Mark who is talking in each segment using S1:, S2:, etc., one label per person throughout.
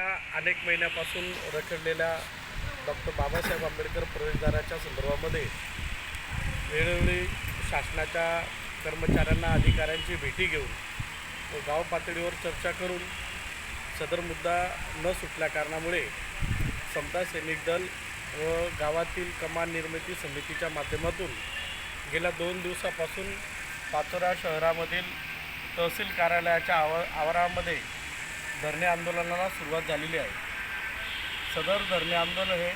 S1: अनेक महिन्यापासून रखडलेल्या डॉक्टर बाबासाहेब आंबेडकर प्रवेशद्वाराच्या संदर्भामध्ये वेळोवेळी शासनाच्या कर्मचाऱ्यांना अधिकाऱ्यांची भेटी घेऊन व गाव पातळीवर चर्चा करून सदर मुद्दा न सुटल्या कारणामुळे समता सैनिक दल व गावातील कमान निर्मिती समितीच्या माध्यमातून गेल्या 2 दिवसापासून पाचोरा शहरामधील तहसील कार्यालयाच्या आवारामध्ये धरणे आंदोलनाला सुरुवात झालेली आहे। सदर धरणे आंदोलन हे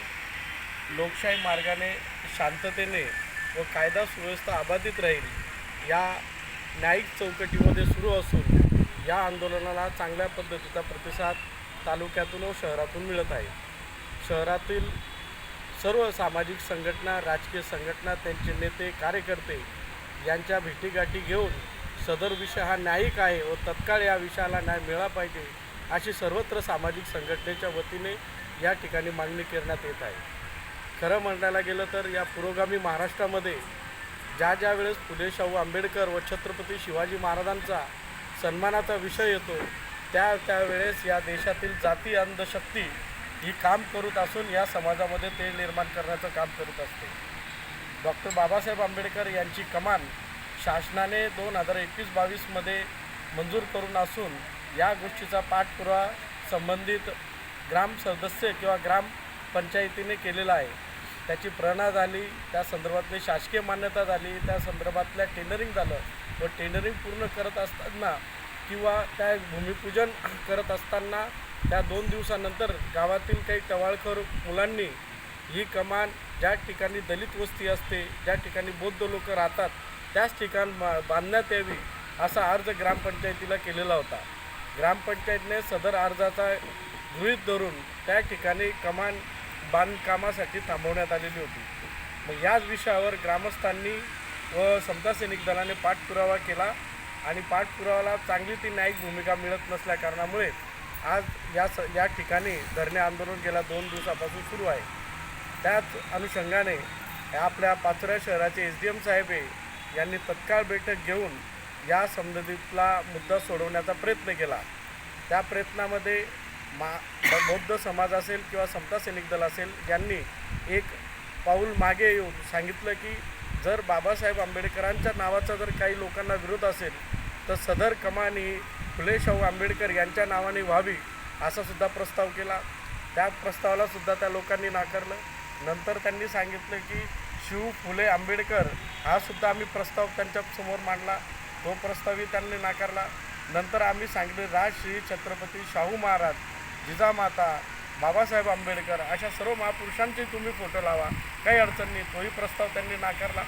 S1: लोकशाही मार्गाने शांततेने व कायदा सुव्यवस्था अबाधित राहील या न्यायिक चौकटीमध्ये सुरू असून या आंदोलनाला चांगल्या पद्धतीचा प्रतिसाद तालुक्यातून व शहरातून मिळत आहे। शहरातील सर्व सामाजिक संघटना, राजकीय संघटना, त्यांचे नेते, कार्यकर्ते यांच्या भेटीगाठी घेऊन सदर विषय हा न्यायिक आहे व तत्काळ या विषयाला न्याय मिळाला पाहिजे अशी सर्वत्र सामाजिक संघटनेच्या वतीने या ठिकाणी मागणी करण्यात येत आहे। खरं म्हणायला गेलं तर या पुरोगामी महाराष्ट्रामध्ये ज्या वेळेस फुले शाहू आंबेडकर व छत्रपती शिवाजी महाराजांचा सन्मानाचा विषय येतो त्यावेळेस या देशातील जाती अंधशक्ती ही काम करत असून या समाजामध्ये ते निर्माण करण्याचं काम करत असते। डॉक्टर बाबासाहेब आंबेडकर यांची कमान शासनाने 2021-22 मध्ये मंजूर करून असून या गोष्टीचा पाठपुरावा संबंधित ग्राम सदस्य किंवा ग्रामपंचायतीने केलेला आहे। त्याची प्रेरणा झाली, त्या संदर्भातली शासकीय मान्यता झाली, त्या संदर्भातल्या टेंडरिंग झालं व टेंडरिंग पूर्ण करत असताना किंवा त्या भूमिपूजन करत असताना त्या 2 दिवसानंतर गावातील काही टवाळखोर मुलांनी ही कमान ज्या ठिकाणी दलित वस्ती असते, ज्या ठिकाणी बौद्ध लोक राहतात त्याच ठिकाण बांधण्यात यावी असा अर्ज ग्रामपंचायतीला केलेला होता। ग्रामपंचायतीने सदर अर्जाचा गृहीत धरून त्या ठिकाणी कमान बांधकामासाठी थांबवण्यात आलेली होती। मग याच विषयावर ग्रामस्थांनी व समता सैनिक दलाने पाठपुरावा केला आणि पाठपुरावाला चांगली ती न्यायिक भूमिका मिळत नसल्या कारणामुळे आज या ठिकाणी धरणे आंदोलन गेल्या 2 दिवसापासून सुरू आहे। त्याच अनुषंगाने आपल्या पाचोरा शहराचे SDM साहेब यांनी तत्काळ बैठक घेऊन या संबंधितला मुद्दा सोडवण्याचा प्रयत्न केला। त्या प्रयत्नामध्ये बौद्ध समाज असेल किंवा समता सैनिक दल असेल यांनी एक पाऊल मागे येऊन सांगितलं की जर बाबासाहेब आंबेडकरांच्या नावाचा जर काही लोकांना विरोध असेल तर सदर कमान ही फुले शाहू आंबेडकर यांच्या नावाने व्हावी असा सुद्धा प्रस्ताव केला। त्या प्रस्तावाला सुद्धा त्या लोकांनी नाकारलं। नंतर त्यांनी सांगितलं की शिव फुले आंबेडकर हा सुद्धा आम्ही प्रस्ताव त्यांच्यासमोर मांडला, तो प्रस्तावही त्यांनी नाकारला। नंतर आम्ही सांगितले राजश्री छत्रपती शाहू महाराज, जिजामाता, बाबासाहेब आंबेडकर अशा सर्व महापुरुषांचे तुम्ही फोटो लावा, काही अडचण नाही, तोही प्रस्ताव त्यांनी नाकारला।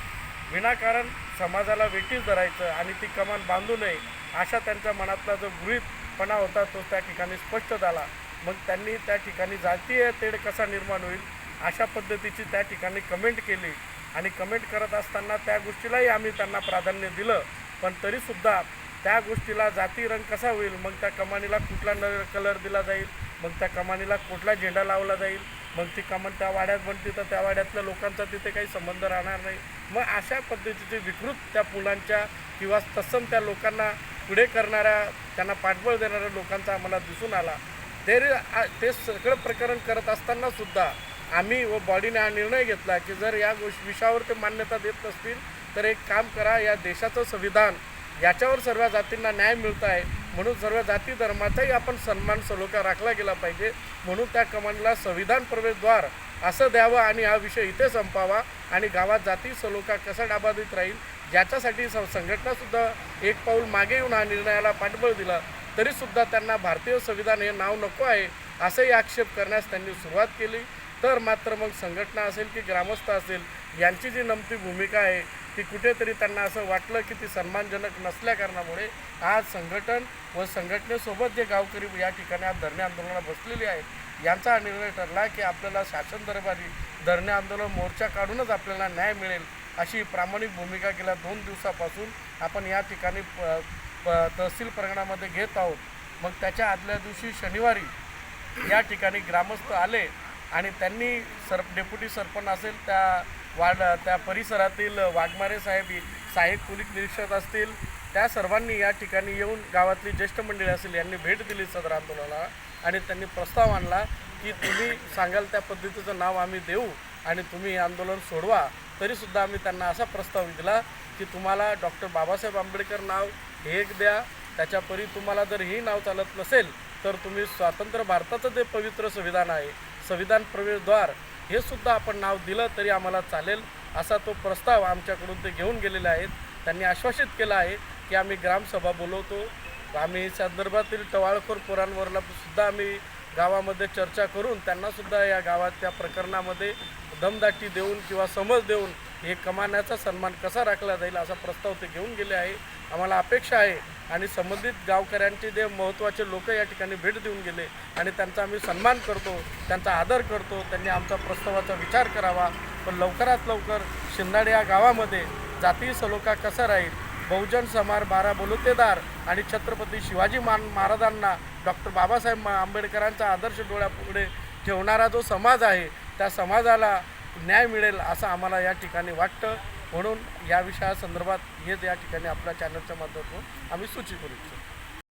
S1: विनाकारण समाजाला वेठीस धरायचं आणि ती कमान बांधू नये अशा त्यांच्या मनातला जो गृहीतपणा होता तो त्या ठिकाणी स्पष्ट झाला। मग त्यांनी त्या ठिकाणी जातीय तेढ कसा निर्माण होईल अशा पद्धतीची त्या ठिकाणी कमेंट केली आणि कमेंट करत असताना त्या गोष्टीलाही आम्ही त्यांना प्राधान्य दिलं, पण तरीसुद्धा त्या गोष्टीला जाती रंग कसा होईल, मग त्या कमानीला कुठला कलर दिला जाईल, मग त्या कमानीला कुठला झेंडा लावला जाईल, मग ती कमान त्या वाड्यात बनते तर त्या वाड्यातल्या लोकांचा तिथे काही संबंध राहणार नाही। मग अशा पद्धतीचे विकृत त्या मुलांच्या किंवा तत्सम त्या लोकांना पुढे करणाऱ्या, त्यांना पाठबळ देणाऱ्या लोकांचा आम्हाला दिसून आला। ते सगळं प्रकरण करत असताना सुद्धा आम्ही व बॉडीने हा निर्णय घेतला की जर या विषयावर ते मान्यता देत नसतील तर एक काम करा, या देशाचं संविधान याच्यावर सर्व जातींना न्याय मिळत आहे म्हणून सर्व जाती धर्माचाही आपण सन्मान सलोखा राखला गेला पाहिजे, म्हणून त्या कमानीला संविधान प्रवेशद्वार असं द्यावं आणि हा विषय इथे संपावा आणि गावात जाती सलोखा कसा अबाधित राहील याच्यासाठी संघटनासुद्धा एक पाऊल मागे येऊन हा निर्णयाला पाठबळ दिला। तरीसुद्धा त्यांना भारतीय संविधान हे नाव नको आहे असंही आक्षेप करण्यास त्यांनी सुरुवात केली। तर मात्र मग संघटना असेल की ग्रामस्थ असेल यांची जी नमती भूमिका आहे ती कुठेतरी त्यांना असं वाटलं की ती सन्मानजनक नसल्या कारणामुळे आज संघटन व संघटनेसोबत जे गावकरी या ठिकाणी आज धरणे आंदोलनाला बसलेले आहेत यांचा हा निर्णय ठरला की आपल्याला शासन दरबारी धरणे आंदोलन मोर्चा काढूनच आपल्याला न्याय मिळेल अशी प्रामाणिक भूमिका गेल्या 2 दिवसापासून आपण या ठिकाणी तहसील प्रगणामध्ये घेत आहोत। मग त्याच्या आदल्या दिवशी शनिवारी या ठिकाणी ग्रामस्थ आले आणि त्यांनी डेप्युटी सरपंच असेल त्या परिसरातील वाघमारे साहेब, सहाय्यक पोलीस निरीक्षक असतील त्या सर्वांनी या ठिकाणी येऊन गावातली ज्येष्ठ मंडळी असेल यांनी भेट दिली सदर आंदोलनाला आणि त्यांनी प्रस्ताव आणला की तुम्ही सांगाल त्या पद्धतीचं नाव आम्ही देऊ आणि तुम्ही हे आंदोलन सोडवा. तरीसुद्धा आम्ही त्यांना असा प्रस्ताव दिला की तुम्हाला डॉक्टर बाबासाहेब आंबेडकर नाव एक द्या, त्याच्यापरी तुम्हाला जर ही नाव चालत नसेल तर तुम्ही स्वतंत्र भारताचं जे पवित्र संविधान आहे, संविधान प्रवेशद्वार, हे सुद्धा आपण नाव दिलं तरी आम्हाला चालेल, असा तो प्रस्ताव आमच्याकडून ते घेऊन गेलेले आहेत. त्यांनी आश्वासित केलं आहे की आम्ही ग्रामसभा बोलवतो, आम्ही संदर्भातील टवाळखोर पोरांवरला सुद्धा आम्ही गावामध्ये चर्चा करून त्यांनासुद्धा या गावात त्या प्रकरणामध्ये दमदाटी देऊन किंवा समज देऊन हे कमान्याचा सन्मान कसा राखला जाईल असा प्रस्ताव ते घेऊन गेले आहे. आम्हाला अपेक्षा आहे आणि संबंधित गावकऱ्यांचे जे महत्त्वाचे लोक या ठिकाणी भेट देऊन गेले आणि त्यांचा आम्ही सन्मान करतो, त्यांचा आदर करतो. त्यांनी आमचा प्रस्तावाचा विचार करावा. पण लवकरात लवकर शिंदाडे या गावामध्ये जाती सलोखा कसा राहील, बहुजन समार, 12 बलुतेदार आणि छत्रपती शिवाजी महाराजांना, डॉक्टर बाबासाहेब आंबेडकरांचा आदर्श डोळ्यापुढे ठेवणारा जो समाज आहे त्या समाजाला न्याय मिळेल असं आम्हाला या ठिकाणी वाटतं. म्हणून या विषयासंदर्भात हेच या ठिकाणी आपल्या चॅनलच्या माध्यमातून आम्ही सूचित करू इच्छितो.